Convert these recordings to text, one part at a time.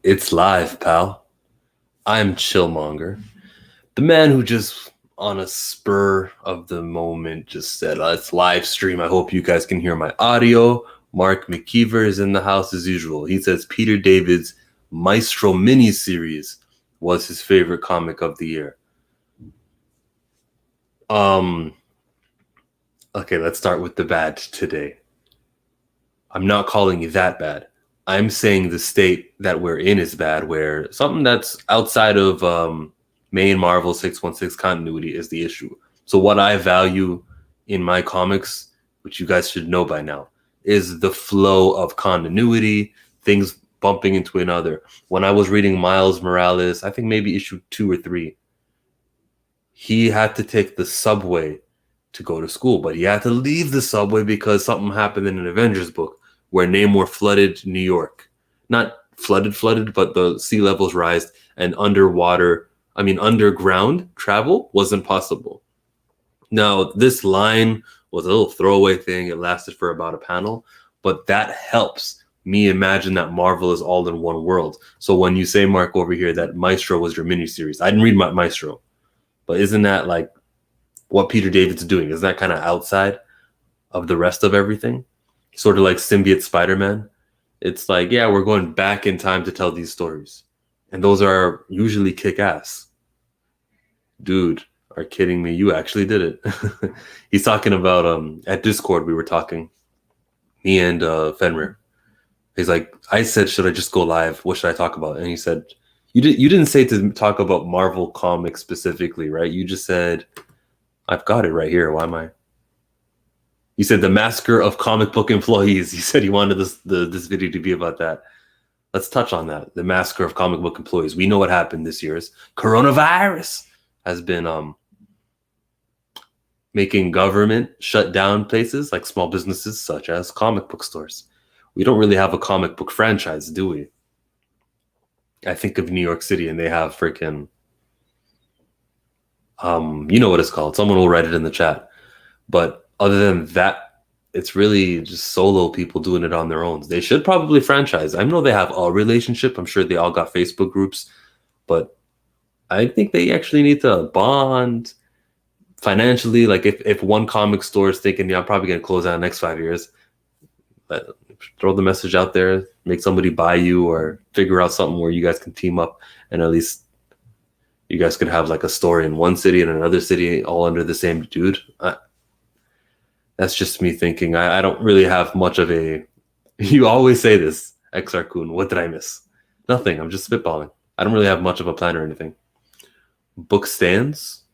It's live, pal. I'm Chillmonger, the man who just on a spur of the moment just said, let's live stream. I hope you guys can hear my audio. Mark McKeever is in the house as usual. He says Peter David's Maestro miniseries was his favorite comic of the year. Okay, let's start with the bad today. I'm not calling you that bad. I'm saying the state that we're in is bad, where something that's outside of main Marvel 616 continuity is the issue. So what I value in my comics, which you guys should know by now, is the flow of continuity, things bumping into another. When I was reading Miles Morales, I think maybe issue 2 or 3, he had to take the subway to go to school, but he had to leave the subway because something happened in an Avengers book where Namor flooded New York. Not flooded, but the sea levels rise and underground travel wasn't possible. Now, this line was a little throwaway thing. It lasted for about a panel, but that helps me imagine that Marvel is all in one world. So when you say, Mark, over here, that Maestro was your miniseries, I didn't read Maestro, but isn't that like what Peter David's doing? Is that kind of outside of the rest of everything? Sort of like Symbiote Spider-Man. It's like, yeah, we're going back in time to tell these stories. And those are usually kick-ass. Dude, are kidding me? You actually did it. He's talking about, at Discord, we were talking, me and Fenrir. He's like, I said, should I just go live? What should I talk about? And he said, you didn't say to talk about Marvel comics specifically, right? You just said, I've got it right here. Why am I? You said the massacre of comic book employees. You said you wanted this video to be about that. Let's touch on that. The massacre of comic book employees. We know what happened this year's coronavirus has been making government shut down places like small businesses such as comic book stores. We don't really have a comic book franchise, do we? I think of New York City and they have freaking you know what it's called. Someone will write it in the chat. But other than that, it's really just solo people doing it on their own. They should probably franchise. I know they have a relationship. I'm sure they all got Facebook groups, but I think they actually need to bond financially. Like if one comic store is thinking, yeah, I'm probably going to close out in the next 5 years, throw the message out there, make somebody buy you or figure out something where you guys can team up and at least you guys could have like a story in one city and another city all under the same dude. That's just me thinking. I don't really have much of a... You always say this, XR Kun. What did I miss? Nothing. I'm just spitballing. I don't really have much of a plan or anything. Book stands?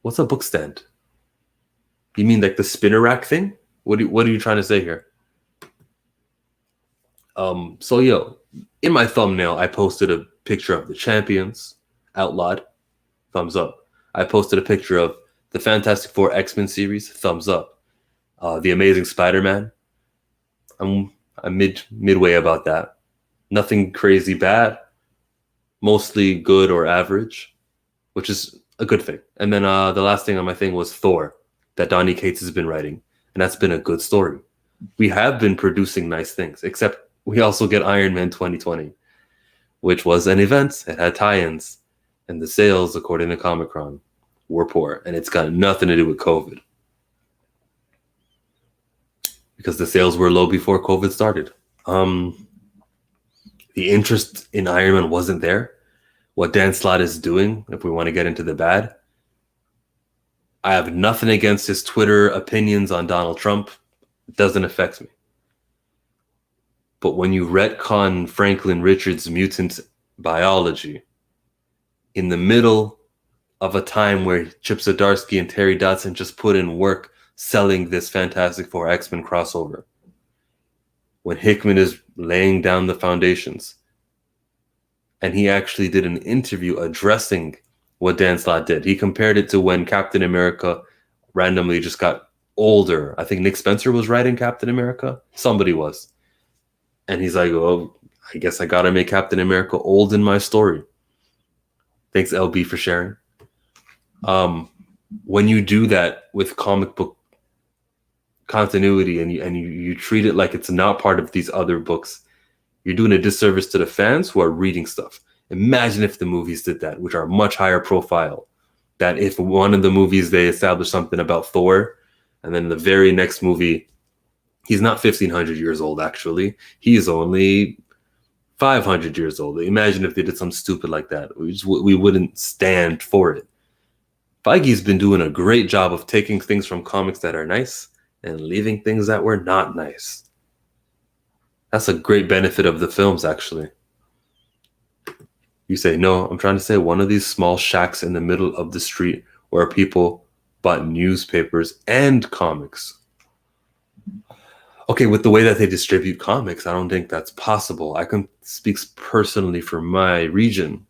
What's a book stand? You mean like the spinner rack thing? What are you trying to say here? So in my thumbnail, I posted a picture of the Champions, Outlawed, thumbs up. I posted a picture of the Fantastic Four X-Men series, thumbs up. The Amazing Spider-Man, I'm midway about that. Nothing crazy bad, mostly good or average, which is a good thing. And then the last thing on my thing was Thor, that Donny Cates has been writing, and that's been a good story. We have been producing nice things, except we also get Iron Man 2020, which was an event. It had tie-ins, and the sales, according to Comic-Con, were poor, and it's got nothing to do with COVID because the sales were low before COVID started. The interest in Iron Man wasn't there. What Dan Slott is doing, if we want to get into the bad, I have nothing against his Twitter opinions on Donald Trump. It doesn't affect me. But when you retcon Franklin Richards' mutant biology in the middle of a time where Chip Zdarsky and Terry Dodson just put in work selling this Fantastic Four X-Men crossover, when Hickman is laying down the foundations, and he actually did an interview addressing what Dan Slott did. He compared it to when Captain America randomly just got older. I think Nick Spencer was writing Captain America. Somebody was. And he's like, oh, I guess I got to make Captain America old in my story. Thanks, LB, for sharing. When you do that with comic book continuity and you treat it like it's not part of these other books, You're doing a disservice to the fans who are reading stuff. Imagine if the movies did that, which are much higher profile. That if one of the movies they establish something about Thor, and then the very next movie, he's not 1,500 years old, actually. He's only 500 years old. Imagine if they did something stupid like that. We wouldn't stand for it. Feige's been doing a great job of taking things from comics that are nice and leaving things that were not nice. That's a great benefit of the films, actually. You say, no, I'm trying to say one of these small shacks in the middle of the street where people bought newspapers and comics. Okay, with the way that they distribute comics, I don't think that's possible. I can speak personally for my region.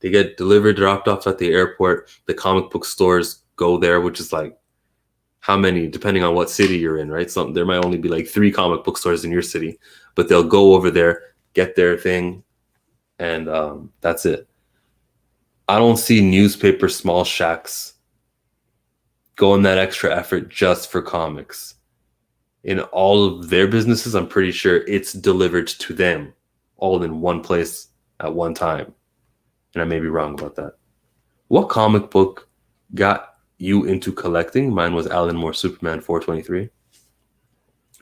They get delivered, dropped off at the airport. The comic book stores go there, which is like how many, depending on what city you're in, right? There might only be like 3 comic book stores in your city, but they'll go over there, get their thing, and that's it. I don't see newspaper small shacks going that extra effort just for comics. In all of their businesses, I'm pretty sure it's delivered to them all in one place at one time. And I may be wrong about that. What comic book got you into collecting? Mine was Alan Moore Superman 423.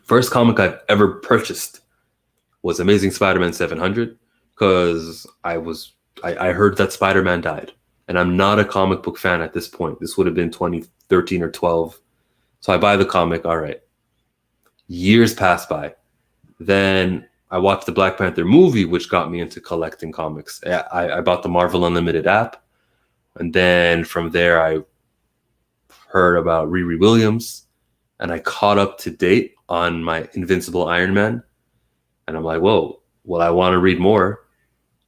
First comic I've ever purchased was Amazing Spider-Man 700 because I heard that Spider-Man died. And I'm not a comic book fan at this point. This would have been 2013 or 12. So I buy the comic, all right. Years pass by. Then I watched the Black Panther movie, which got me into collecting comics. I bought the Marvel Unlimited app. And then from there, I heard about Riri Williams. And I caught up to date on my Invincible Iron Man. And I'm like, whoa, well, I want to read more.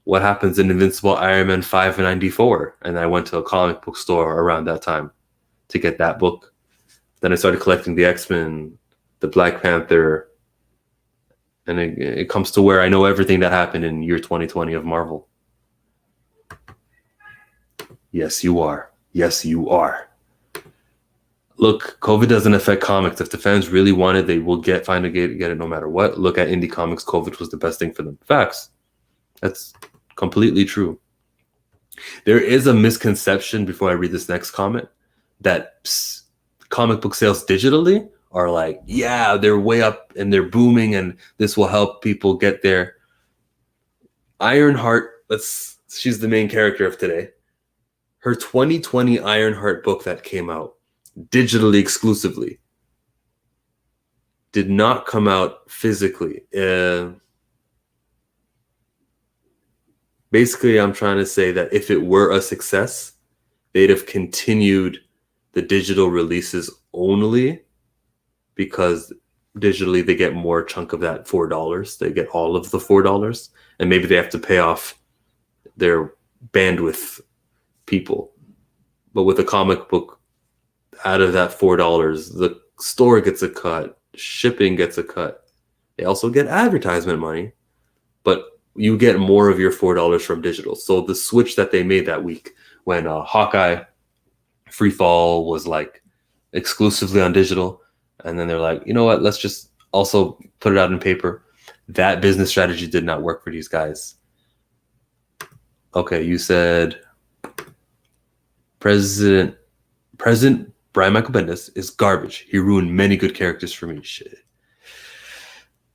What happens in Invincible Iron Man 594? And I went to a comic book store around that time to get that book. Then I started collecting the X-Men, the Black Panther, and it comes to where I know everything that happened in year 2020 of Marvel. Yes, you are. Yes, you are. Look, COVID doesn't affect comics. If the fans really want it, they will find a get it no matter what. Look at indie comics. COVID was the best thing for them. Facts. That's completely true. There is a misconception before I read this next comment that comic book sales digitally are like, yeah, they're way up and they're booming and this will help people get there. Ironheart, she's the main character of today. Her 2020 Ironheart book that came out digitally exclusively did not come out physically. Basically, I'm trying to say that if it were a success, they'd have continued the digital releases only, because digitally they get more chunk of that $4. They get all of the $4, and maybe they have to pay off their bandwidth people. But with a comic book, out of that $4, the store gets a cut, shipping gets a cut. They also get advertisement money, but you get more of your $4 from digital. So the switch that they made that week when Hawkeye Free Fall was like exclusively on digital, and then they're like, you know what, let's just also put it out in paper. That business strategy did not work for these guys. Okay, you said President Brian Michael Bendis is garbage. He ruined many good characters for me. Shit.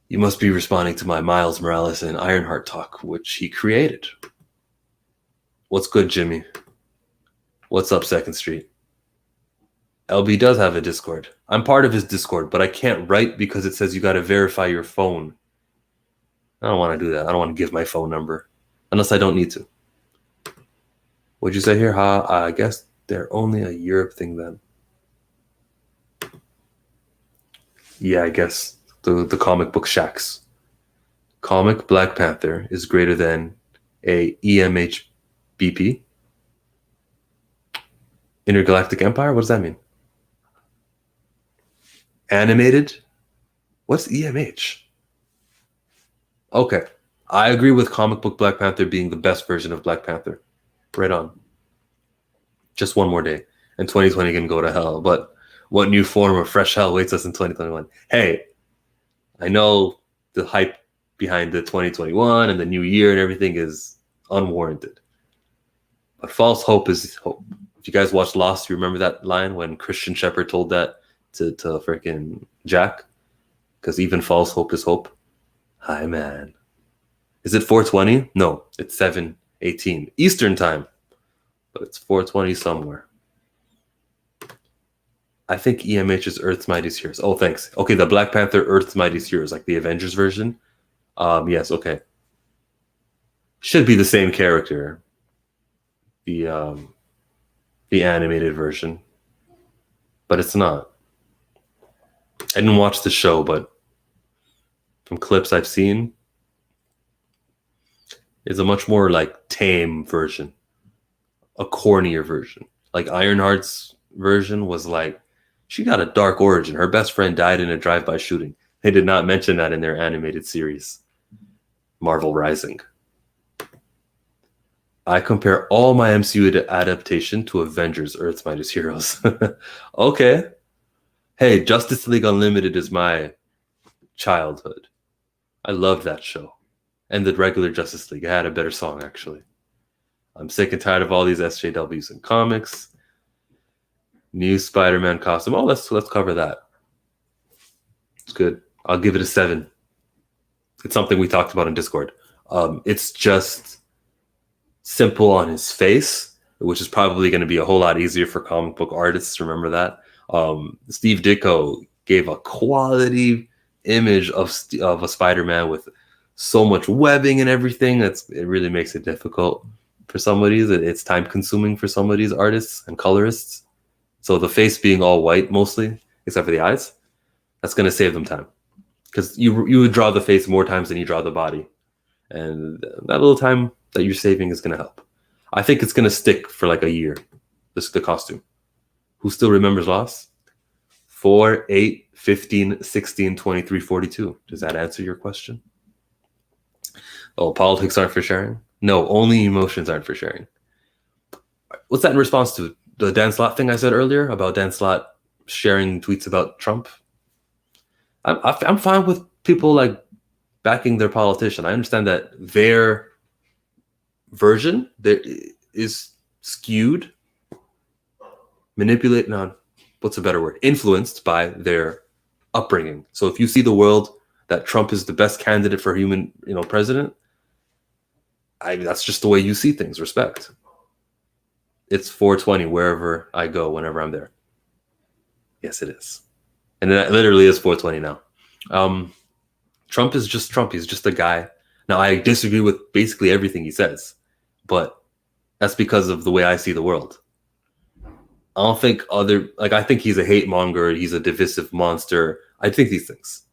You must be responding to my Miles Morales and Ironheart talk, which he created. What's good, Jimmy? What's up, Second Street? LB does have a Discord. I'm part of his Discord, but I can't write because it says you got to verify your phone. I don't want to do that. I don't want to give my phone number unless I don't need to. What'd you say here? I guess they're only a Europe thing then. Yeah, I guess the comic book shacks. Comic Black Panther is greater than a EMHBP. Intergalactic Empire? What does that mean? Animated? What's EMH? Okay. I agree with comic book Black Panther being the best version of Black Panther. Right on. Just one more day. And 2020 can go to hell. But what new form of fresh hell waits us in 2021? Hey, I know the hype behind the 2021 and the new year and everything is unwarranted. But false hope is hope. If you guys watched Lost, you remember that line when Christian Shepherd told that to freaking Jack? Because even false hope is hope. Hi, man. Is it 4:20? No, it's 7:18 Eastern time. But it's 4:20 somewhere. I think EMH is Earth's Mightiest Heroes. Oh, thanks. Okay, the Black Panther Earth's Mightiest Heroes, like the Avengers version. Yes, okay. Should be the same character. The animated version. But it's not. I didn't watch the show, but from clips I've seen, it's a much more like tame version. A cornier version. Like Ironheart's version was like, she got a dark origin. Her best friend died in a drive-by shooting. They did not mention that in their animated series, Marvel Rising. I compare all my MCU adaptation to Avengers Earth's Mightiest Heroes. Okay. Hey, Justice League Unlimited is my childhood. I loved that show. And the regular Justice League. I had a better song, actually. I'm sick and tired of all these SJWs in comics. New Spider-Man costume. Oh, let's cover that. It's good. I'll give it a 7. It's something we talked about in Discord. It's just simple on his face, which is probably going to be a whole lot easier for comic book artists. Remember that. Steve Ditko gave a quality image of a Spider-Man with so much webbing and everything. It really makes it difficult for somebody. It's time consuming for some of these artists and colorists. So the face being all white mostly, except for the eyes, that's going to save them time. Because you would draw the face more times than you draw the body. And that little time that you're saving is going to help. I think it's going to stick for like a year, the costume. Who still remembers Lost? 4, 8, 15, 16, 23, 42. Does that answer your question? Oh, politics aren't for sharing? No, only emotions aren't for sharing. What's that in response to? The Dan Slott thing I said earlier about Dan Slott sharing tweets about Trump? I'm fine with people like backing their politician. I understand that their version there is skewed, manipulated. No, what's a better word? Influenced by their upbringing. So if you see the world that Trump is the best candidate for human, president, that's just the way you see things. Respect. It's 4:20 wherever I go, whenever I'm there. Yes, it is. And it literally is 4:20 now. Trump is just Trump. He's just a guy. Now, I disagree with basically everything he says, but that's because of the way I see the world. I don't think I think he's a hate monger. He's a divisive monster. I think these things.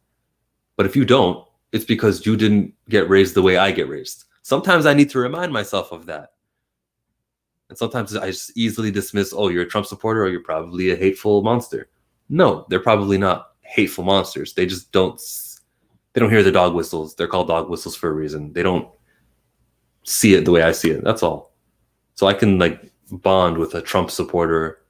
But if you don't, it's because you didn't get raised the way I get raised. Sometimes I need to remind myself of that. And sometimes I just easily dismiss, oh, you're a Trump supporter or you're probably a hateful monster. No, they're probably not hateful monsters. They just don't hear the dog whistles. They're called dog whistles for a reason. They don't see it the way I see it. That's all. So I can bond with a Trump supporter.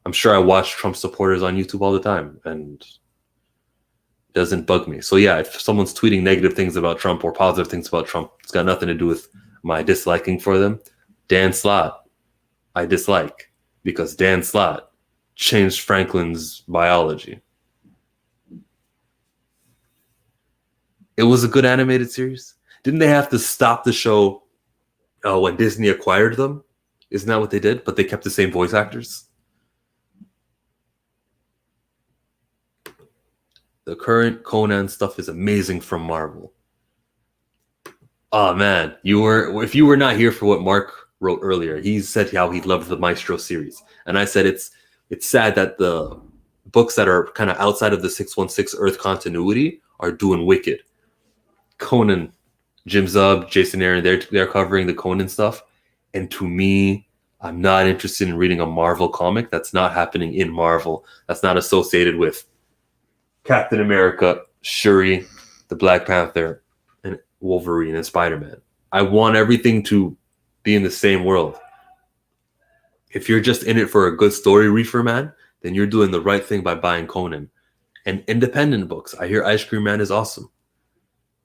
I'm sure I watch Trump supporters on YouTube all the time and it doesn't bug me. So yeah, if someone's tweeting negative things about Trump or positive things about Trump, it's got nothing to do with my disliking for them. Dan Slott, I dislike because Dan Slott changed Franklin's biology. It was a good animated series. Didn't they have to stop the show when Disney acquired them? Isn't that what they did? But they kept the same voice actors. The current Conan stuff is amazing from Marvel. Oh man, if you were not here for what Mark wrote earlier, he said how he loved the Maestro series, and I said it's sad that the books that are kind of outside of the 616 Earth continuity are doing wicked. Conan, Jim Zub, Jason Aaron, they're covering the Conan stuff, and to me, I'm not interested in reading a Marvel comic that's not happening in Marvel, that's not associated with Captain America, Shuri, the Black Panther, and Wolverine and Spider-Man. I want everything to be in the same world. If you're just in it for a good story, Reefer Man, then you're doing the right thing by buying Conan. And independent books. I hear Ice Cream Man is awesome.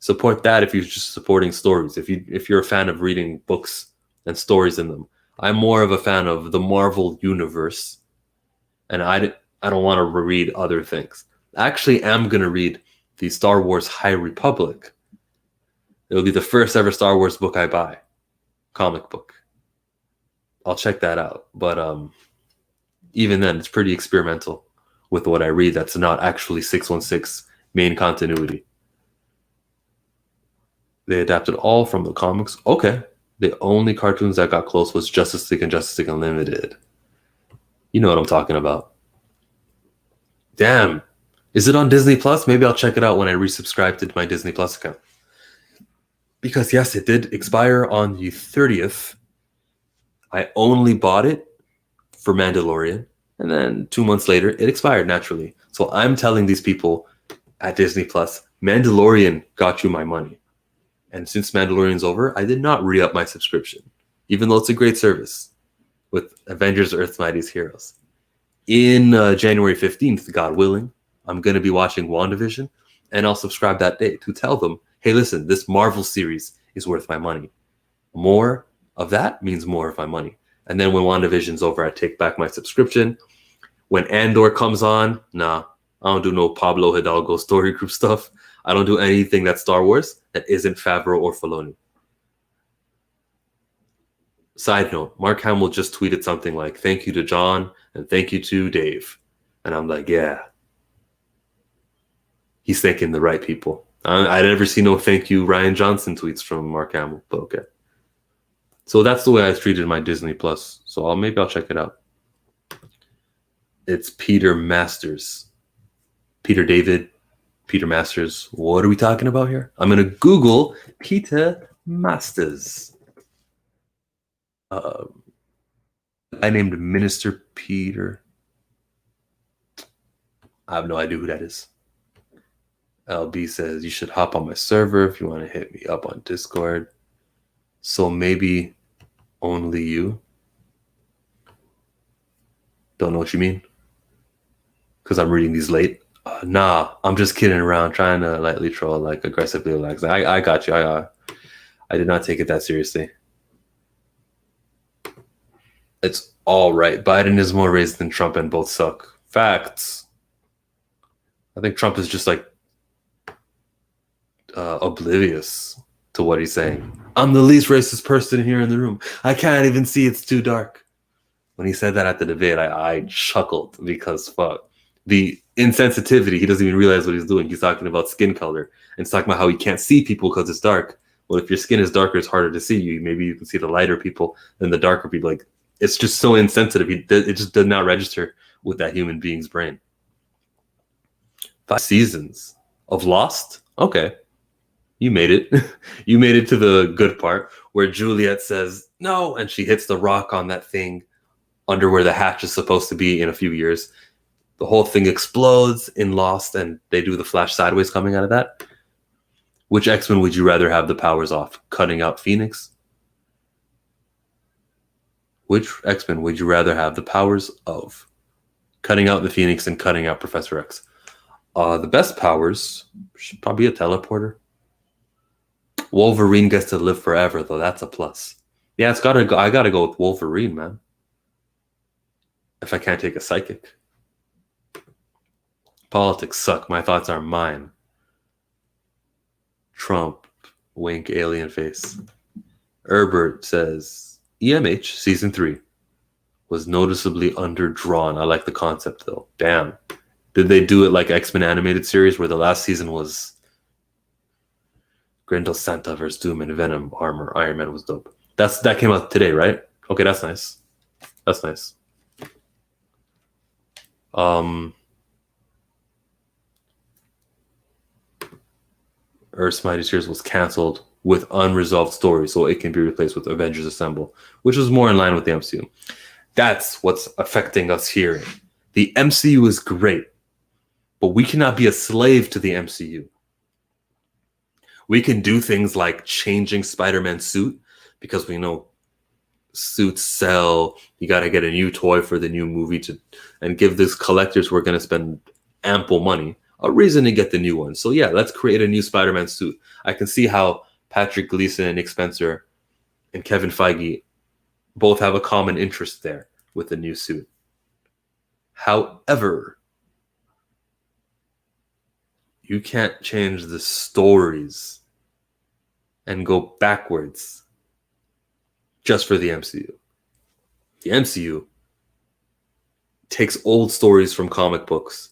Support that if you're just supporting stories. If you're a fan of reading books and stories in them. I'm more of a fan of the Marvel universe, and I don't want to read other things. I actually am gonna read the Star Wars High Republic. It'll be the first ever Star Wars book I buy, comic book. I'll check that out. But even then, it's pretty experimental with what I read. That's not actually 616 main continuity. They adapted all from the comics. Okay. The only cartoons that got close was Justice League and Justice League Unlimited. You know what I'm talking about. Damn. Is it on Disney Plus? Maybe I'll check it out when I resubscribe to my Disney Plus account. Because yes, it did expire on the 30th. I only bought it for Mandalorian. And then 2 months later, it expired naturally. So I'm telling these people at Disney Plus, Mandalorian got you my money. And since Mandalorian's over, I did not re-up my subscription, even though it's a great service with Avengers Earth's Mightiest Heroes. In January 15th, God willing, I'm going to be watching WandaVision, and I'll subscribe that day to tell them, hey, listen, this Marvel series is worth my money. More of that means more of my money. And then when WandaVision's over, I take back my subscription. When Andor comes on, nah, I don't do no Pablo Hidalgo story group stuff. I don't do anything that's Star Wars that isn't Favreau or Filoni. Side note, Mark Hamill just tweeted something like, thank you to John and thank you to Dave. And I'm like, yeah. He's thanking the right people. I never see no thank you Ryan Johnson tweets from Mark Hamill, but okay. So that's the way I treated my Disney Plus. So maybe I'll check it out. It's Peter Masters. Peter David, Peter Masters. What are we talking about here? I'm going to Google Peter Masters. I named Minister Peter. I have no idea who that is. LB says, you should hop on my server if you want to hit me up on Discord. So maybe only you. Don't know what you mean. Because I'm reading these late. Nah, I'm just kidding around, trying to lightly troll, like aggressively relax. I got you. I did not take it that seriously. It's all right. Biden is more raised than Trump and both suck. Facts. I think Trump is just like oblivious to what he's saying. I'm the least racist person here in the room. I can't even see, it's too dark. When he said that at the debate, I chuckled because fuck. The insensitivity, he doesn't even realize what he's doing. He's talking about skin color and he's talking about how he can't see people because it's dark. Well, if your skin is darker, it's harder to see you. Maybe you can see the lighter people than the darker people. Like, it's just so insensitive. It just does not register with that human being's brain. 5 seasons of Lost? Okay. You made it. You made it to the good part where Juliet says no, and she hits the rock on that thing under where the hatch is supposed to be in a few years. The whole thing explodes in Lost, and they do the Flash sideways coming out of that. Which X-Men would you rather have the powers off? Cutting out Phoenix? Which X-Men would you rather have the powers of? Cutting out the Phoenix and cutting out Professor X. The best powers should probably be a teleporter. Wolverine gets to live forever, though. That's a plus. Yeah, it's gotta go. I gotta go with Wolverine, man. If I can't take a psychic. Politics suck. My thoughts are mine. Trump, wink, alien face. Herbert says, EMH season 3 was noticeably underdrawn. I like the concept, though. Damn. Did they do it like X-Men animated series where the last season was Grendel Santa versus Doom and Venom armor? Iron Man was dope. That came out today, right? Okay, that's nice. That's nice. Earth's Mightiest Heroes was canceled with unresolved story, so it can be replaced with Avengers Assemble, which was more in line with the MCU. That's what's affecting us here. The MCU is great, but we cannot be a slave to the MCU. We can do things like changing Spider-Man's suit because we know suits sell. You got to get a new toy for the new movie and give these collectors who are going to spend ample money a reason to get the new one. So yeah, let's create a new Spider-Man suit. I can see how Patrick Gleason and Nick Spencer and Kevin Feige both have a common interest there with the new suit. However, you can't change the stories and go backwards just for the MCU. The MCU takes old stories from comic books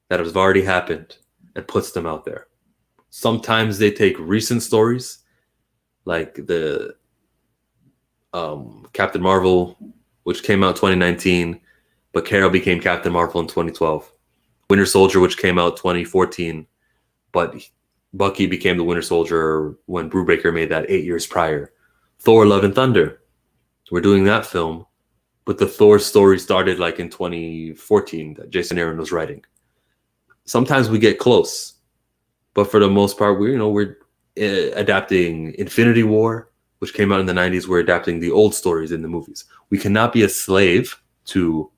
that have already happened and puts them out there. Sometimes they take recent stories, like the Captain Marvel, which came out 2019, but Carol became Captain Marvel in 2012. Winter Soldier, which came out 2014, but Bucky became the Winter Soldier when Brubaker made that 8 years prior. Thor: Love and Thunder, we're doing that film, but the Thor story started like in 2014 that Jason Aaron was writing. Sometimes we get close, but for the most part, we're adapting Infinity War, which came out in the 90s. We're adapting the old stories in the movies. We cannot be a slave to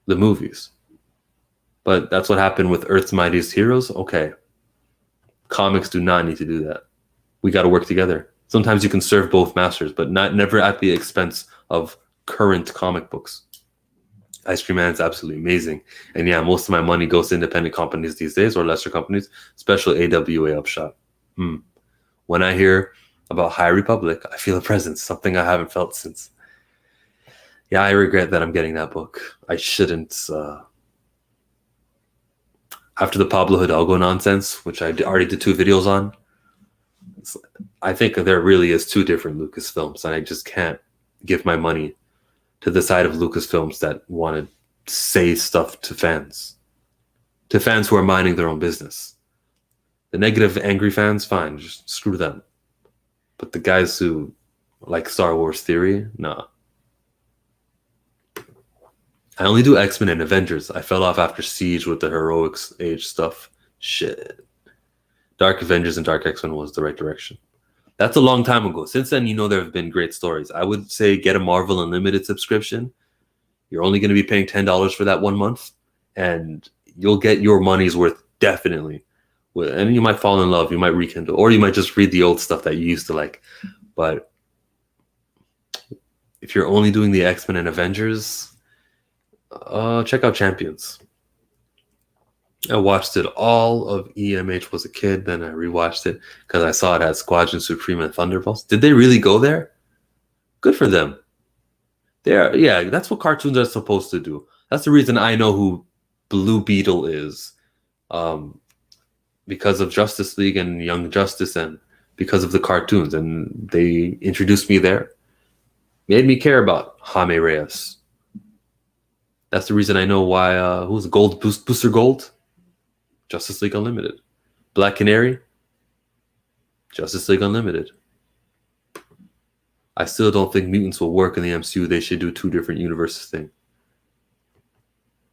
the movies. But that's what happened with Earth's Mightiest Heroes. Okay. Comics do not need to do that. We got to work together. Sometimes you can serve both masters, but never at the expense of current comic books. Ice Cream Man is absolutely amazing. And yeah, most of my money goes to independent companies these days, or lesser companies, especially AWA Upshot. When I hear about High Republic, I feel a presence, something I haven't felt since. Yeah, I regret that I'm getting that book. I shouldn't. After the Pablo Hidalgo nonsense, which I already did 2 videos on, I think there really is 2 different Lucasfilms, and I just can't give my money to the side of Lucasfilms that want to say stuff to fans who are minding their own business. The negative, angry fans, fine, just screw them. But the guys who like Star Wars theory, nah. I only do X-Men and Avengers. I fell off after Siege with the Heroics Age stuff. Shit. Dark Avengers and Dark X-Men was the right direction. That's a long time ago. Since then, there have been great stories. I would say get a Marvel Unlimited subscription. You're only going to be paying $10 for that 1 month, and you'll get your money's worth definitely. And you might fall in love. You might rekindle, or you might just read the old stuff that you used to like. But if you're only doing the X-Men and Avengers, check out Champions. I watched it all of EMH was a kid, then I rewatched it because I saw it had Squadron Supreme and Thunderbolts. Did they really go there? Good for them. Yeah, that's what cartoons are supposed to do. That's the reason I know who Blue Beetle is. Because of Justice League and Young Justice, and because of the cartoons. And they introduced me there. Made me care about Jaime Reyes. That's the reason I know why, who's Gold, Booster Gold? Justice League Unlimited. Black Canary? Justice League Unlimited. I still don't think mutants will work in the MCU. They should do 2 different universes thing.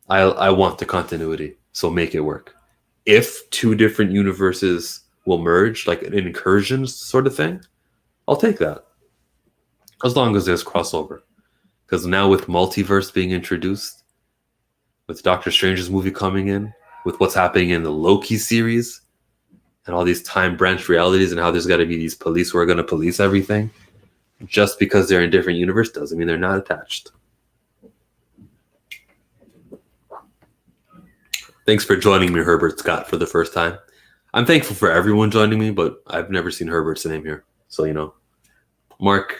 I want the continuity, so make it work. If 2 different universes will merge, like an incursion sort of thing, I'll take that. As long as there's crossover. Because now with multiverse being introduced, with Doctor Strange's movie coming in, with what's happening in the Loki series, and all these time branch realities, and how there's got to be these police who are going to police everything, just because they're in different universe doesn't mean they're not attached. Thanks for joining me, Herbert Scott, for the first time. I'm thankful for everyone joining me, but I've never seen Herbert's name here. So, Mark,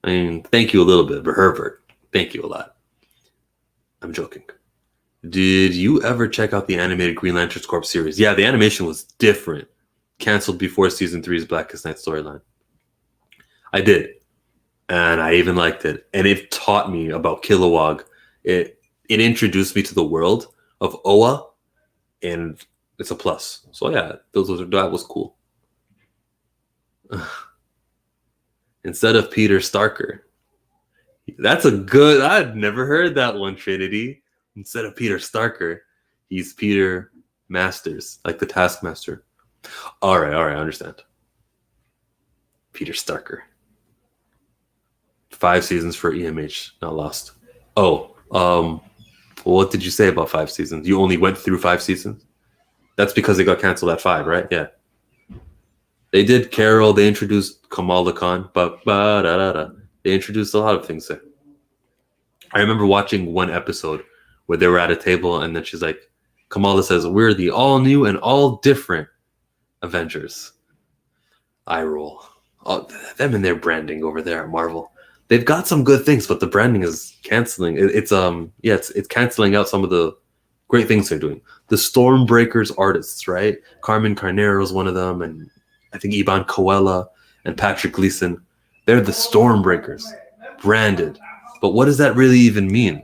thank you a little bit, but Herbert, thank you a lot. I'm joking. Did you ever check out the animated Green Lanterns Corps series? Yeah, the animation was different. Canceled before season 3's Blackest Night storyline. I did. And I even liked it. And it taught me about Kilowog. It introduced me to the world of Oa, and it's a plus. So yeah, that was cool. Instead of Peter Starker. That's a good, I'd never heard that one, Trinity. Instead of Peter Starker, he's Peter Masters, like the Taskmaster. All right, I understand. Peter Starker. 5 seasons for EMH, not lost. Well, what did you say about 5 seasons? You only went through 5 seasons? That's because they got canceled at 5, right? Yeah. They did Carol. They introduced Kamala Khan. They introduced a lot of things there. I remember watching one episode where they were at a table and then she's like, Kamala says, we're the all new and all different Avengers. I roll. Oh, them and their branding over there at Marvel. They've got some good things, but the branding is canceling. It's canceling out some of the great things they're doing. The Stormbreakers artists, right? Carmen Carnero is one of them, and I think Iban Coella and Patrick Gleason. They're the Stormbreakers, branded. But what does that really even mean?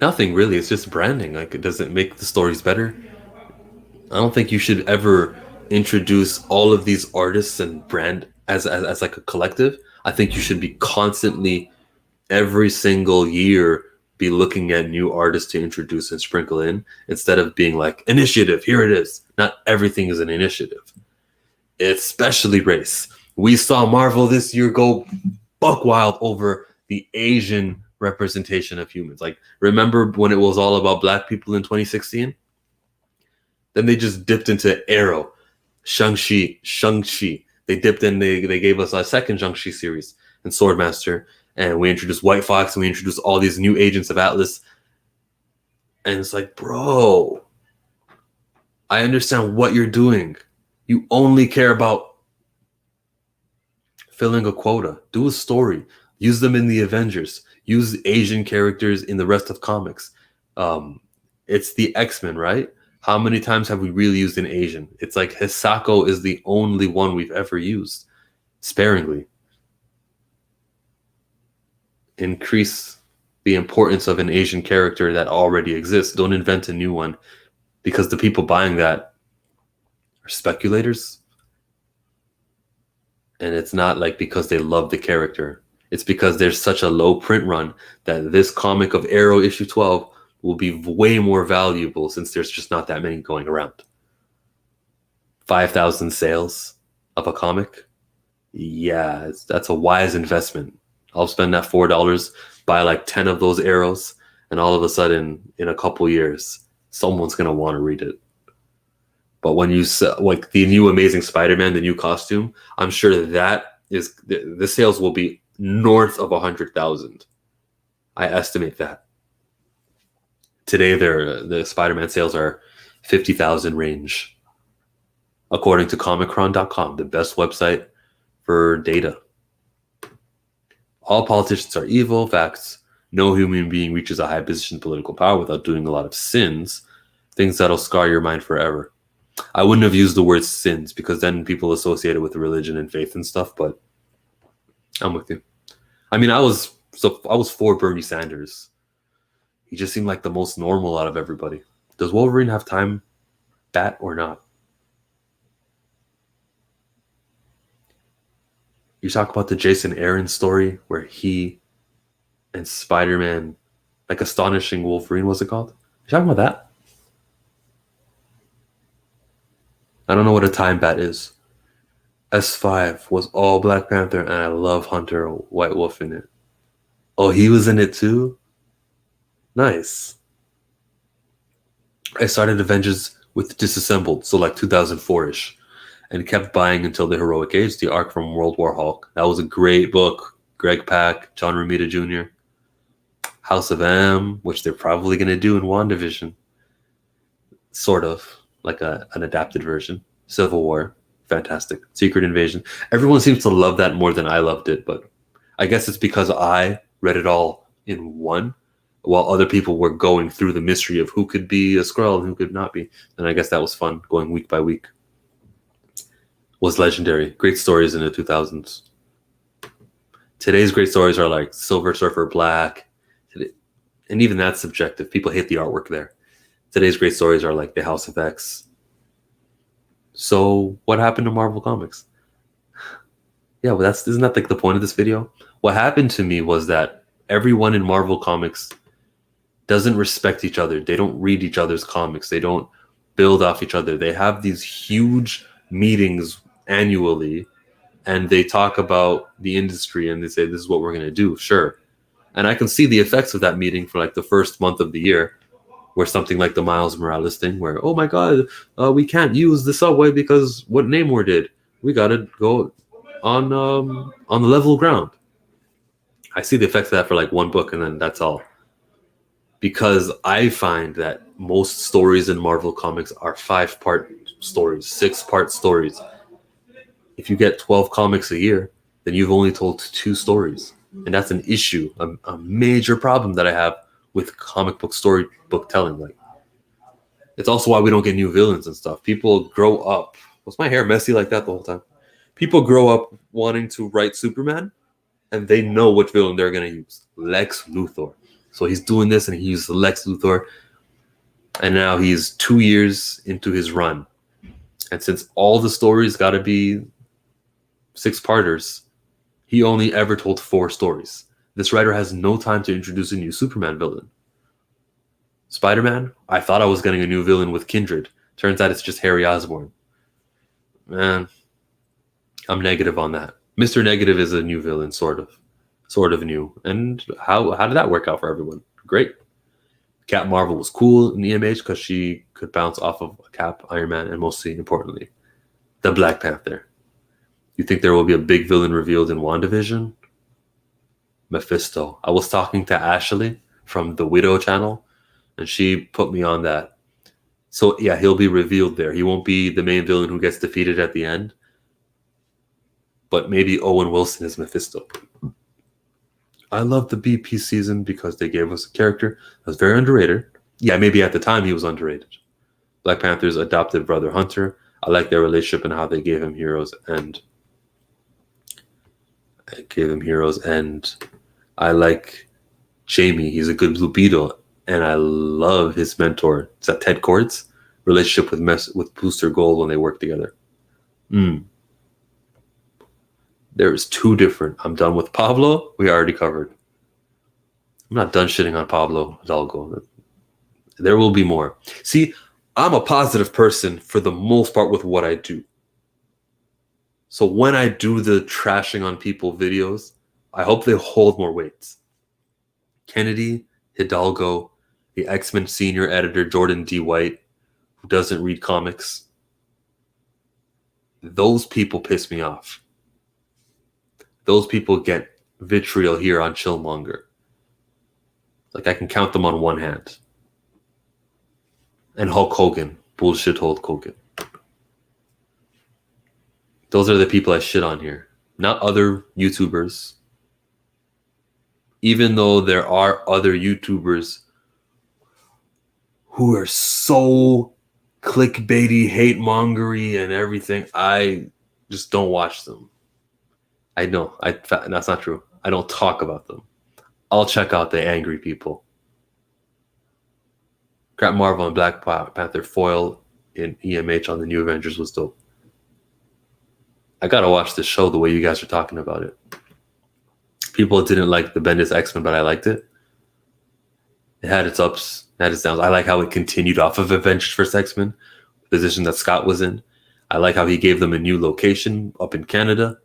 Nothing really. It's just branding. Like, it doesn't make the stories better. I don't think you should ever introduce all of these artists and brand as like a collective. I think you should be constantly, every single year, be looking at new artists to introduce and sprinkle in, instead of being like, initiative, here it is. Not everything is an initiative, especially race. We saw Marvel this year go buck wild over the Asian representation of humans. Like, remember when it was all about Black people in 2016? Then they just dipped into Arrow, Shang-Chi. They dipped in, they gave us a second Shang-Chi series and Swordmaster, and we introduced White Fox, and we introduced all these new agents of Atlas. And it's like, bro, I understand what you're doing. You only care about filling a quota. Do a story. Use them in the Avengers. Use Asian characters in the rest of comics. It's the X-Men, right? How many times have we really used an Asian? It's like Hisako is the only one we've ever used sparingly. Increase the importance of an Asian character that already exists. Don't invent a new one, because the people buying that are speculators. And it's not like because they love the character. It's because there's such a low print run that this comic of Arrow issue 12 will be way more valuable, since there's just not that many going around. 5,000 sales of a comic? Yeah, that's a wise investment. I'll spend that $4, buy like 10 of those Arrows, and all of a sudden, in a couple years, someone's going to want to read it. But when you sell, like, the new Amazing Spider-Man, the new costume, I'm sure that is, the sales will be north of 100,000. I estimate that. Today, the Spider-Man sales are 50,000 range, according to Comichron.com, the best website for data. All politicians are evil. Facts. No human being reaches a high position of political power without doing a lot of sins, things that'll scar your mind forever. I wouldn't have used the word sins, because then people associate it with religion and faith and stuff, but I'm with you. I mean, I was for Bernie Sanders. He just seemed like the most normal out of everybody. Does Wolverine have time bat or not? You talk about the Jason Aaron story where he and Spider-Man, like Astonishing Wolverine, what's it called? You talking about that? I don't know what a time bat is. S5 was all Black Panther, and I love Hunter White Wolf in it. Oh, he was in it too? Nice. I started Avengers with Disassembled, so like 2004-ish, and kept buying until the Heroic Age, the arc from World War Hulk. That was a great book. Greg Pak, John Romita Jr. House of M, which they're probably going to do in WandaVision. Sort of, like an adapted version. Civil War, fantastic. Secret Invasion. Everyone seems to love that more than I loved it, but I guess it's because I read it all in one, while other people were going through the mystery of who could be a Skrull and who could not be. And I guess that was fun, going week by week. Was legendary. Great stories in the 2000s. Today's great stories are like Silver Surfer Black, and even that's subjective. People hate the artwork there. Today's great stories are like the House of X. So what happened to Marvel Comics? Yeah, well, isn't that like the point of this video? What happened to me was that everyone in Marvel Comics doesn't respect each other. They don't read each other's comics. They don't build off each other. They have these huge meetings annually, and they talk about the industry and they say, this is what we're going to do. Sure. And I can see the effects of that meeting for like the first month of the year, where something like the Miles Morales thing, where, oh my God, we can't use the subway because what Namor did. We got to go on the level ground. I see the effects of that for like one book, and then that's all. Because I find that most stories in Marvel Comics are 5-part stories, 6-part stories. If you get 12 comics a year, then you've only told 2 stories. And that's an issue, a major problem that I have with comic book storybook telling. Like, it's also why we don't get new villains and stuff. People grow up. Was my hair messy like that the whole time? People grow up wanting to write Superman, and they know what villain they're going to use. Lex Luthor. So he's doing this, and he used Lex Luthor, and now he's 2 years into his run. And since all the stories got to be 6-parters, he only ever told 4 stories. This writer has no time to introduce a new Superman villain. Spider-Man, I thought I was getting a new villain with Kindred. Turns out it's just Harry Osborn. Man, I'm negative on that. Mr. Negative is a new villain, sort of new. And how did that work out for everyone? Great. Cap Marvel was cool in EMH because she could bounce off of Cap, Iron Man, and mostly importantly, the Black Panther. You think there will be a big villain revealed in WandaVision? Mephisto. I was talking to Ashley from the Widow channel, and she put me on that. So yeah, he'll be revealed there. He won't be the main villain who gets defeated at the end, but maybe Owen Wilson is Mephisto. I love the BP season because they gave us a character that was very underrated. Yeah, maybe at the time he was underrated. Black Panther's adopted brother Hunter. I like their relationship and how they gave him heroes, and I like Jamie. He's a good Blue Beetle, and I love his mentor. Is that Ted Kord's relationship with Booster Gold when they work together? There's 2 different. I'm done with Pablo. We already covered. I'm not done shitting on Pablo Hidalgo. There will be more. See, I'm a positive person for the most part with what I do. So when I do the trashing on people videos, I hope they hold more weights. Kennedy, Hidalgo, the X-Men senior editor Jordan D. White, who doesn't read comics. Those people piss me off. Those people get vitriol here on Chillmonger. Like, I can count them on one hand. And Hulk Hogan. Bullshit Hulk Hogan. Those are the people I shit on here. Not other YouTubers. Even though there are other YouTubers who are so clickbaity, hate-mongery, and everything, I just don't watch them. I know. That's not true. I don't talk about them. I'll check out the angry people. Captain Marvel and Black Panther foil in EMH on the New Avengers was dope. I gotta watch this show the way you guys are talking about it. People didn't like the Bendis X-Men, but I liked it. It had its ups, it had its downs. I like how it continued off of Avengers vs. X-Men, the position that Scott was in. I like how he gave them a new location up in Canada.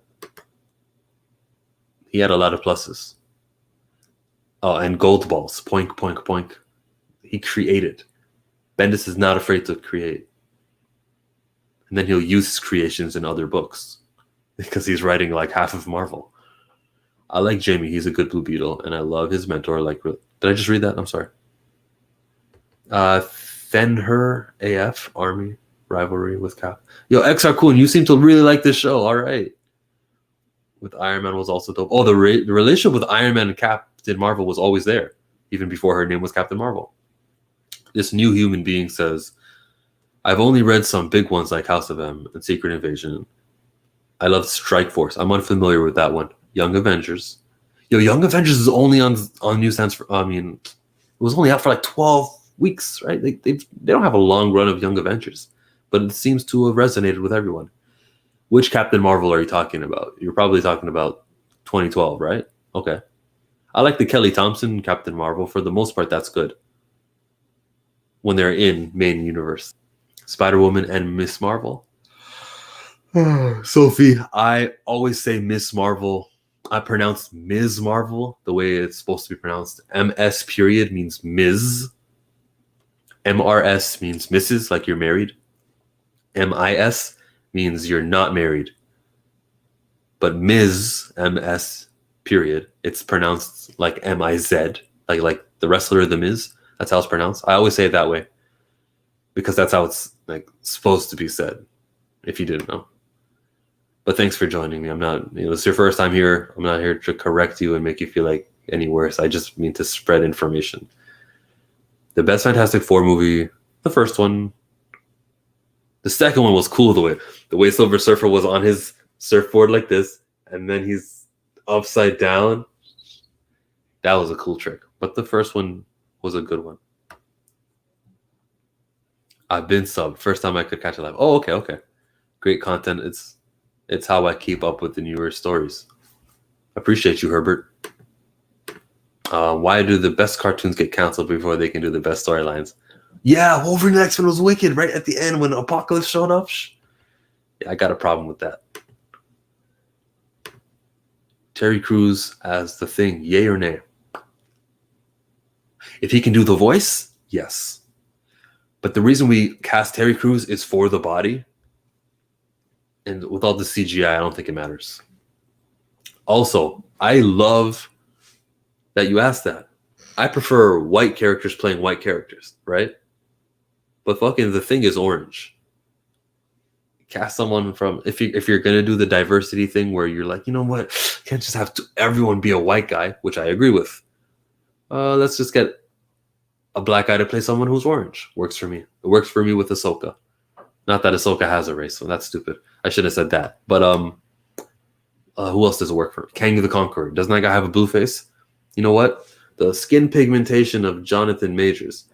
He had a lot of pluses. Oh, and gold balls. Poink, poink, poink. He created. Bendis is not afraid to create. And then he'll use his creations in other books because he's writing like half of Marvel. I like Jamie. He's a good Blue Beetle, and I love his mentor. Like, did I just read that? I'm sorry. Fenher AF Army rivalry with Cap. Yo, XR Cool. You seem to really like this show. All right. With Iron Man was also dope. Oh, the relationship with Iron Man and Captain Marvel was always there, even before her name was Captain Marvel. This new human being says, I've only read some big ones like House of M and Secret Invasion. I love Strike Force. I'm unfamiliar with that one. Young Avengers. Yo, Young Avengers is only on newsstands for, it was only out for like 12 weeks, right? They don't have a long run of Young Avengers, but it seems to have resonated with everyone. Which Captain Marvel are you talking about? You're probably talking about 2012, right? Okay. I like the Kelly Thompson Captain Marvel. For the most part, that's good. When they're in main universe. Spider-Woman and Miss Marvel. Sophie, I always say Miss Marvel. I pronounce Ms. Marvel the way it's supposed to be pronounced. MS period means Ms. MRS means Mrs. like you're married. MIS means you're not married. But Ms. MS period, it's pronounced like MIZ, like the wrestler The Miz. That's how it's pronounced. I always say it that way because that's how it's like supposed to be said. If you didn't know. But thanks for joining me. I'm not, it's your first time here. I'm not here to correct you and make you feel like any worse. I just mean to spread information. The best Fantastic Four movie, the first one. The second one was cool the way Silver Surfer was on his surfboard like this, and then he's upside down. That was a cool trick. But the first one was a good one. I've been subbed. First time I could catch it live. Oh, okay. Great content. It's how I keep up with the newer stories. Appreciate you, Herbert. Why do the best cartoons get canceled before they can do the best storylines? Yeah, Wolverine and X-Men was wicked right at the end when Apocalypse showed up. Yeah, I got a problem with that. Terry Crews as the Thing, yay or nay? If he can do the voice, yes. But the reason we cast Terry Crews is for the body. And with all the CGI, I don't think it matters. Also, I love that you asked that. I prefer white characters playing white characters, right? But fucking the Thing is orange. Cast someone from, if you're gonna do the diversity thing where you're like, you know what, can't just have everyone be a white guy, which I agree with. Let's just get a black guy to play someone who's orange. Works for me. It works for me with Ahsoka. Not that Ahsoka has a race, so that's stupid. I should have said that. But who else does it work for? Kang the Conqueror. Doesn't that guy have a blue face? You know what? The skin pigmentation of Jonathan Majors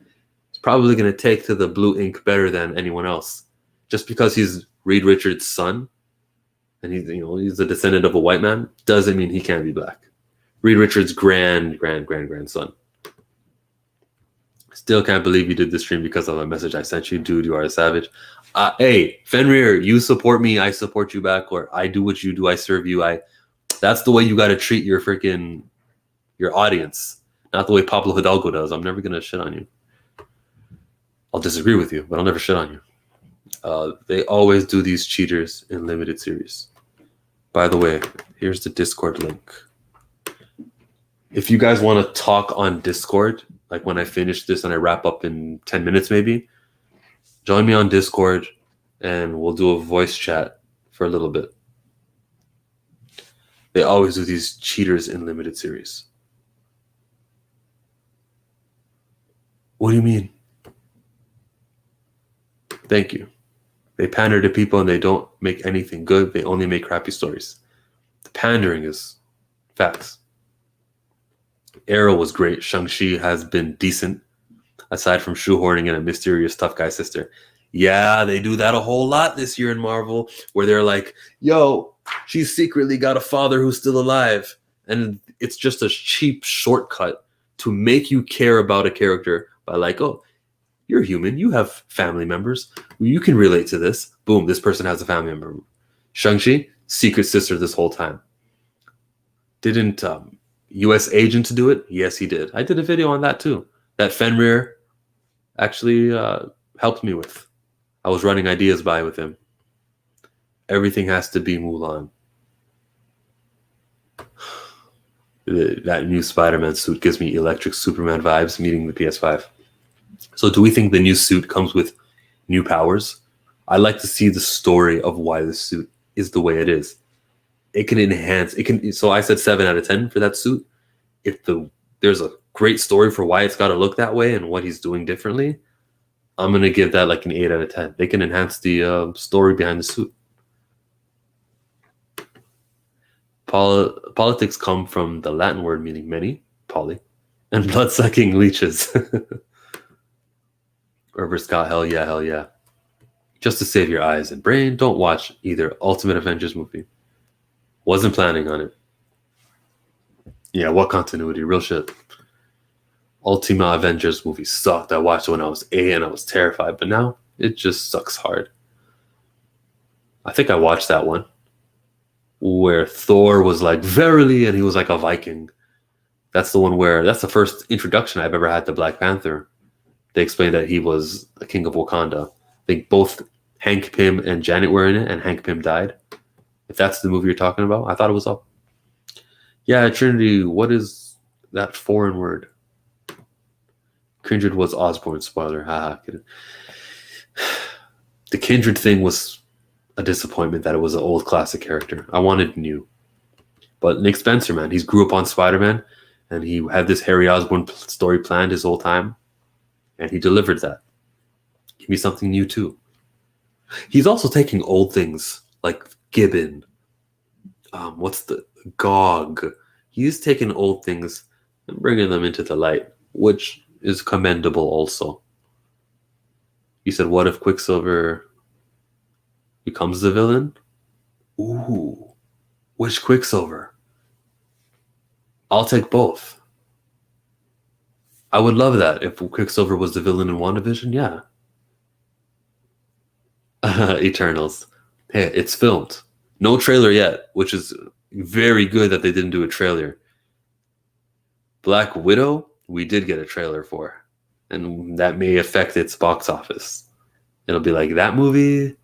is probably going to take to the blue ink better than anyone else. Just because he's Reed Richards' son, and he's a descendant of a white man, doesn't mean he can't be black. Reed Richards' grandson. Still can't believe you did this stream because of a message I sent you, dude. You are a savage. Hey, Fenrir, you support me, I support you back, or I do what you do, I serve you. That's the way you got to treat your audience, not the way Pablo Hidalgo does. I'm never gonna shit on you. I'll disagree with you, but I'll never shit on you. They always do these cheaters in limited series. By the way, here's the Discord link. If you guys want to talk on Discord, like when I finish this and I wrap up in 10 minutes maybe, join me on Discord and we'll do a voice chat for a little bit. They always do these cheaters in limited series. What do you mean? Thank you. They pander to people and they don't make anything good. They only make crappy stories. The pandering is facts. Arrow was great. Shang-Chi has been decent, aside from shoehorning in a mysterious tough guy sister. Yeah, they do that a whole lot this year in Marvel, where they're like, yo, she's secretly got a father who's still alive. And it's just a cheap shortcut to make you care about a character by like, oh, you're human. You have family members. You can relate to this. Boom, this person has a family member. Shang-Chi, secret sister this whole time. Didn't U.S. agent do it? Yes, he did. I did a video on that too. That Fenrir actually helped me with. I was running ideas by with him. Everything has to be Mulan. That new Spider-Man suit gives me Electric Superman vibes meeting the PS5. So do we think the new suit comes with new powers? I like to see the story of why the suit is the way it is. It can enhance, so I said 7 out of 10 for that suit. If there's a great story for why it's got to look that way and what he's doing differently, I'm going to give that like an 8 out of 10. They can enhance the story behind the suit. Politics come from the Latin word meaning many, poly, and blood-sucking leeches. Herbert Scott, hell yeah. Just to save your eyes and brain, don't watch either Ultimate Avengers movie. Wasn't planning on it. Yeah, what continuity? Real shit. Ultima Avengers movie sucked. I watched it when I was 8 and I was terrified, but now it just sucks hard. I think I watched that one where Thor was like, verily, and he was like a Viking. That's the one where that's the first introduction I've ever had to Black Panther. They explained that he was a king of Wakanda. I think both Hank Pym and Janet were in it, and Hank Pym died. If that's the movie you're talking about, I thought it was up. Yeah, Trinity, what is that foreign word? Kindred was Osborn, spoiler. Haha. The Kindred thing was a disappointment that it was an old classic character. I wanted new. But Nick Spencer, man, he's grew up on Spider-Man, and he had this Harry Osborn story planned his whole time, and he delivered that. Give me something new too. He's also taking old things like Gibbon. What's the Gog? He's taking old things and bringing them into the light, which is commendable also. You said, what if Quicksilver becomes the villain? Ooh, which Quicksilver? I'll take both. I would love that if Quicksilver was the villain in WandaVision, yeah. Eternals. Hey, it's filmed. No trailer yet, which is very good that they didn't do a trailer. Black Widow, we did get a trailer for, and that may affect its box office. It'll be like, that movie,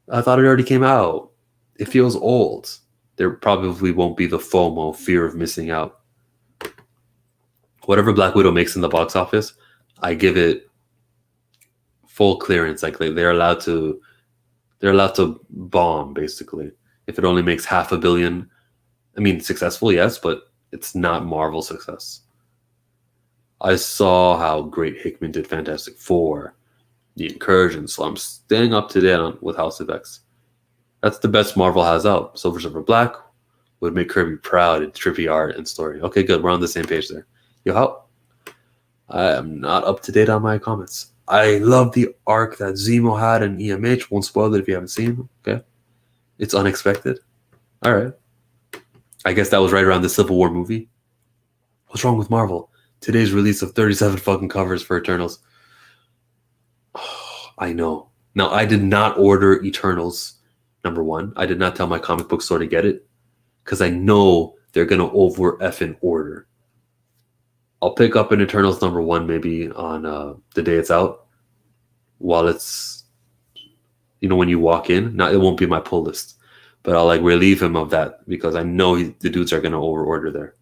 I thought it already came out. It feels old. There probably won't be the FOMO, fear of missing out. Whatever Black Widow makes in the box office, I give it full clearance. Like they're allowed to bomb, basically. If it only makes $500 million, I mean, successful, yes, but it's not Marvel success. I saw how great Hickman did Fantastic Four, The Incursion, so I'm staying up to date with House of X. That's the best Marvel has out. Silver Surfer Black would make Kirby proud in trippy art and story. Okay, good. We're on the same page there. Yo, how? I am not up to date on my comments. I love the arc that Zemo had in EMH. Won't spoil it if you haven't seen. Okay. It's unexpected. All right. I guess that was right around the Civil War movie. What's wrong with Marvel? Today's release of 37 fucking covers for Eternals. Oh, I know. Now, I did not order Eternals, number one. I did not tell my comic book store to get it because I know they're going to over effing order. I'll pick up an Eternals number one maybe on the day it's out while it's, when you walk in. Now, it won't be my pull list, but I'll like relieve him of that because I know the dudes are going to over order there.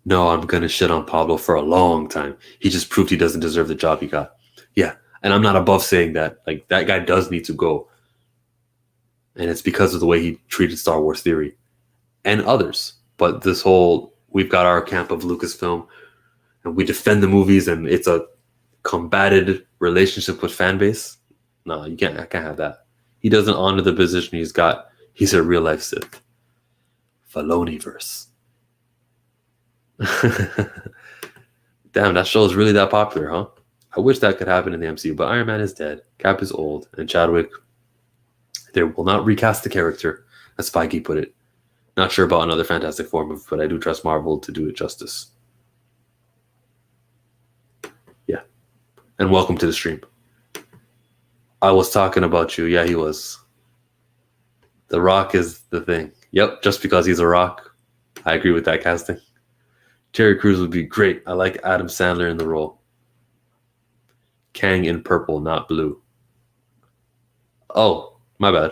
No, I'm going to shit on Pablo for a long time. He just proved he doesn't deserve the job he got. Yeah, and I'm not above saying that. Like, that guy does need to go. And it's because of the way he treated Star Wars Theory and others. But this whole, we've got our camp of Lucasfilm, and we defend the movies, and it's a combated relationship with fan base. No, I can't have that. He doesn't honor the position he's got. He's a real life Sith. Filoniverse. Damn, that show is really that popular, huh? I wish that could happen in the MCU, but Iron Man is dead. Cap is old, and Chadwick, they will not recast the character, as Feige put it. Not sure about another Fantastic Four movie, but I do trust Marvel to do it justice. Yeah. And welcome to the stream. I was talking about you. Yeah, he was. The Rock is the thing. Yep, just because he's a Rock. I agree with that casting. Terry Crews would be great. I like Adam Sandler in the role. Kang in purple, not blue. Oh, my bad.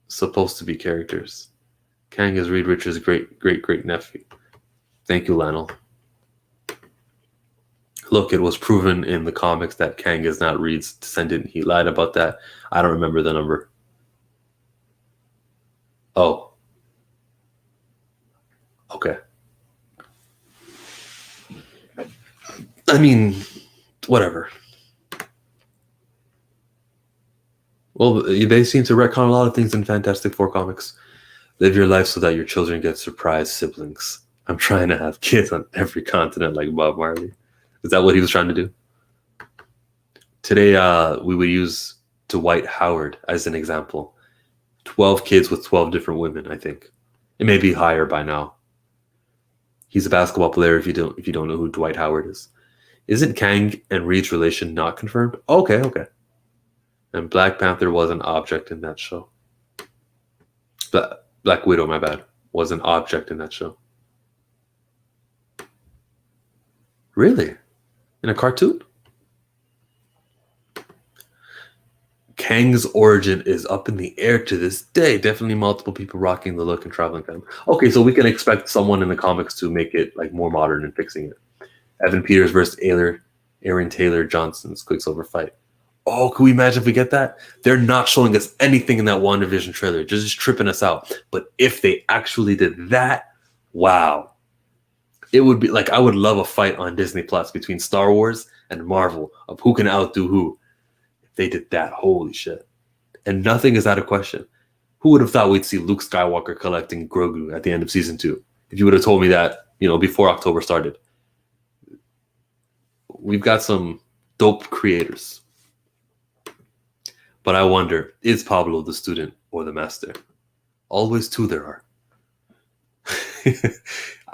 Supposed to be characters. Kang is Reed Richards' great nephew. Thank you, Lionel. Look, it was proven in the comics that Kang is not Reed's descendant. He lied about that. I don't remember the number. Oh. Okay. I mean, whatever. Well, they seem to retcon a lot of things in Fantastic Four comics. Live your life so that your children get surprise siblings. I'm trying to have kids on every continent like Bob Marley. Is that what he was trying to do? Today, we would use Dwight Howard as an example. 12 kids with 12 different women, I think. It may be higher by now. He's a basketball player if you don't know who Dwight Howard is. Isn't Kang and Reed's relation not confirmed? Okay. And Black Panther was an object in that show. Black Widow, my bad, was an object in that show. Really? In a cartoon? Kang's origin is up in the air to this day. Definitely multiple people rocking the look and traveling time. Okay, so we can expect someone in the comics to make it like more modern and fixing it. Evan Peters versus Aaron Taylor Johnson's Quicksilver fight. Oh, can we imagine if we get that? They're not showing us anything in that WandaVision trailer, just tripping us out. But if they actually did that, wow. It would be like, I would love a fight on Disney Plus between Star Wars and Marvel of who can outdo who. If they did that, holy shit. And nothing is out of question. Who would have thought we'd see Luke Skywalker collecting Grogu at the end of season 2? If you would have told me that, before October started. We've got some dope creators. But I wonder, is Pablo the student or the master? Always two there are.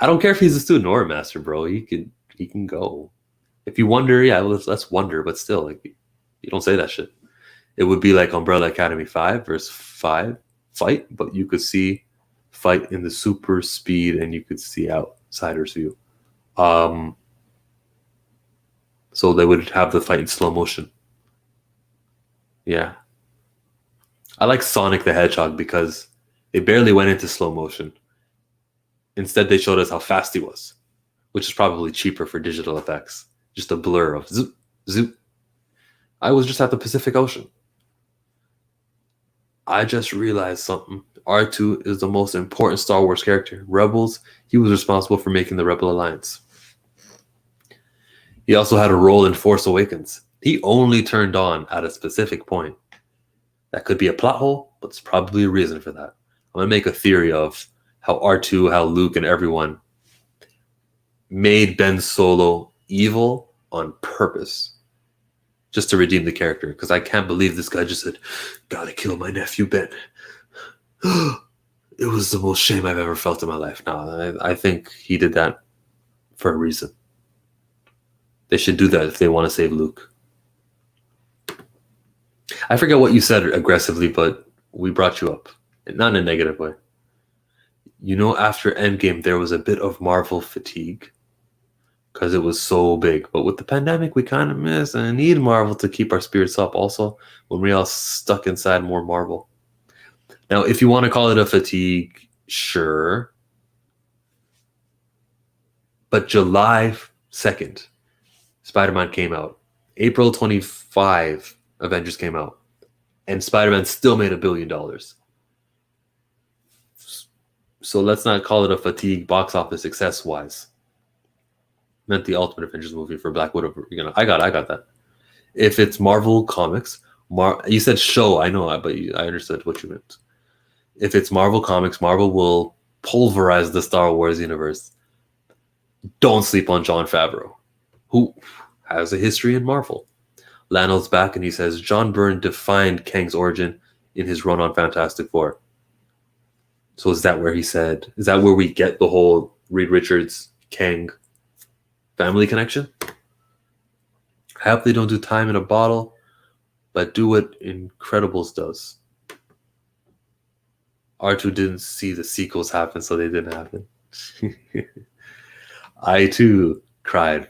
I don't care if he's a student or a master, bro. He can go. If you wonder, yeah, let's wonder. But still, like, you don't say that shit. It would be like Umbrella Academy 5 versus 5 fight, but you could see fight in the super speed and you could see outsider's view. So they would have the fight in slow motion. Yeah. I like Sonic the Hedgehog because they barely went into slow motion. Instead, they showed us how fast he was, which is probably cheaper for digital effects. Just a blur of zoop, zoop. I was just at the Pacific Ocean. I just realized something. R2 is the most important Star Wars character. Rebels, he was responsible for making the Rebel Alliance. He also had a role in Force Awakens. He only turned on at a specific point. That could be a plot hole, but there's probably a reason for that. I'm going to make a theory of how R2, how Luke, and everyone made Ben Solo evil on purpose. Just to redeem the character. Because I can't believe this guy just said, gotta kill my nephew Ben. It was the most shame I've ever felt in my life. No, I think he did that for a reason. They should do that if they want to save Luke. I forget what you said aggressively, but we brought you up. Not in a negative way. After Endgame, there was a bit of Marvel fatigue because it was so big. But with the pandemic, we kind of miss and need Marvel to keep our spirits up also when we're all stuck inside more Marvel. Now, if you want to call it a fatigue, sure. But July 2nd, Spider-Man came out. April 25, Avengers came out. And Spider-Man still made $1 billion. So let's not call it a fatigue box office success-wise. Meant the Ultimate Avengers movie for Black Widow. I got that. If it's Marvel Comics, you said show, I know, but I understood what you meant. If it's Marvel Comics, Marvel will pulverize the Star Wars universe. Don't sleep on Jon Favreau, who has a history in Marvel. Lano's back and he says John Byrne defined Kang's origin in his run on Fantastic Four. So is that where we get the whole Reed Richards Kang family connection? I hope they don't do time in a bottle, but do what Incredibles does. R2 didn't see the sequels happen, so they didn't happen. I too cried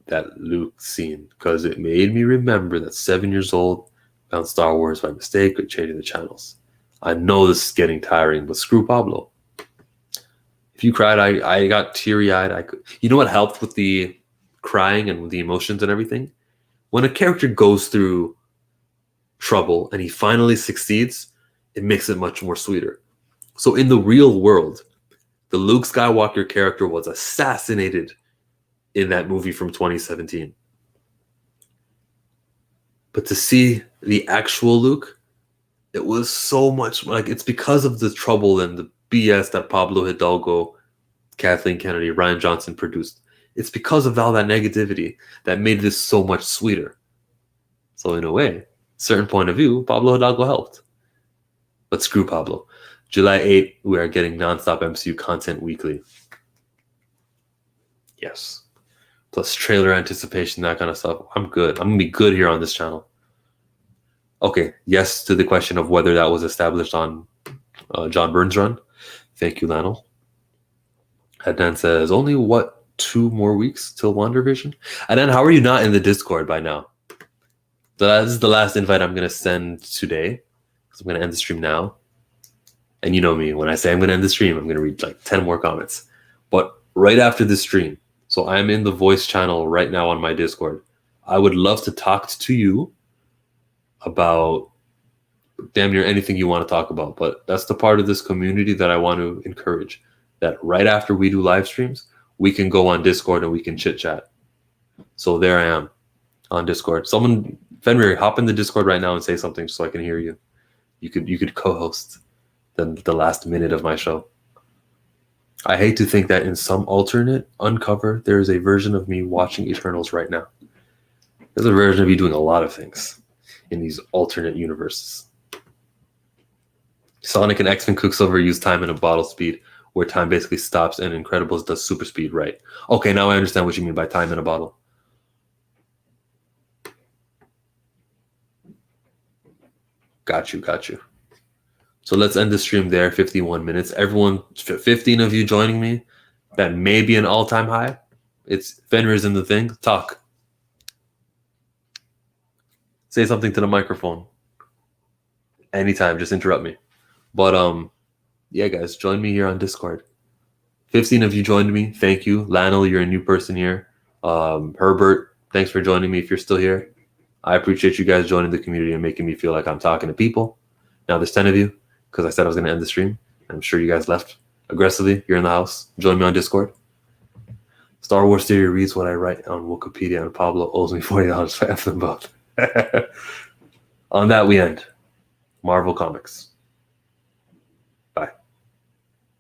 that Luke scene because it made me remember that 7 years old, found Star Wars by mistake or changing the channels. I know this is getting tiring, but screw Pablo. If you cried, I got teary-eyed. You know what helped with the crying and with the emotions and everything? When a character goes through trouble and he finally succeeds, it makes it much more sweeter. So in the real world, the Luke Skywalker character was assassinated in that movie from 2017. But to see the actual Luke, it was so much like it's because of the trouble and the BS that Pablo Hidalgo, Kathleen Kennedy, Ryan Johnson produced. It's because of all that negativity that made this so much sweeter. So in a way, certain point of view, Pablo Hidalgo helped. But screw Pablo. July 8th, we are getting nonstop MCU content weekly. Yes. Plus trailer anticipation, that kind of stuff. I'm good. I'm going to be good here on this channel. Okay, yes to the question of whether that was established on John Burns' run. Thank you, Lionel. Adnan says, only what, 2 more weeks till WandaVision? Adnan, how are you not in the Discord by now? This is the last invite I'm going to send today, because I'm going to end the stream now. And you know me, when I say I'm going to end the stream, I'm going to read like 10 more comments. But right after the stream, so I'm in the voice channel right now on my Discord. I would love to talk to you about damn near anything you want to talk about. But that's the part of this community that I want to encourage. That right after we do live streams, we can go on Discord and we can chit chat. So there I am on Discord. Someone, Fenrir, hop in the Discord right now and say something so I can hear you. You could co-host the last minute of my show. I hate to think that in some alternate Uncover, there is a version of me watching Eternals right now. There's a version of you doing a lot of things in these alternate universes. Sonic and X-Men Quicksilver use time in a bottle speed, where time basically stops, and Incredibles does super speed, right? Okay, now I understand what you mean by time in a bottle. Got you. So let's end the stream there, 51 minutes. Everyone, 15 of you joining me, that may be an all-time high. It's Fenrir's in the thing. Talk. Say something to the microphone. Anytime, just interrupt me. But yeah, guys, join me here on Discord. 15 of you joined me. Thank you. Lionel, you're a new person here. Herbert, thanks for joining me if you're still here. I appreciate you guys joining the community and making me feel like I'm talking to people. Now there's 10 of you, because I said I was going to end the stream. I'm sure you guys left aggressively. You're in the house. Join me on Discord. Star Wars Theory reads what I write on Wikipedia, and Pablo owes me $40 for F them both. On that, we end. Marvel Comics.